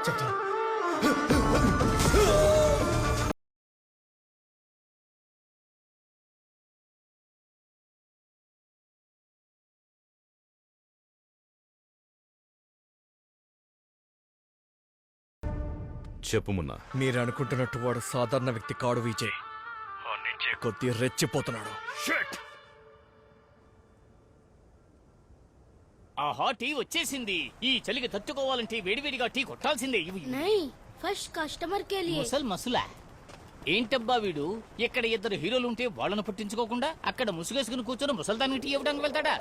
చెప్తాను. చెప్పు మున్నా. మీరు అనుకుంటున్నట్టు వాడు సాధారణ వ్యక్తి కాడు విజయ్. నుంచే కొద్ది రెచ్చిపోతున్నాడు. ఆహా, టీ వచ్చేసింది. ఈ చలికి తట్టుకోవాలంటే వేడివేడిగా టీ కొట్టాల్సిందే. नहीं फर्स्ट कस्टमर के लिए మసులా ఏంటబ్బా వీడు? ఇక్కడ ఇద్దరు హీరోలుంటే వాళ్ళను పట్టించుకోకుండా అక్కడ ముసుగేసుకుని కూర్చొని ముసల్దానికి టీ ఇవ్వడానికి వెళ్తాడా?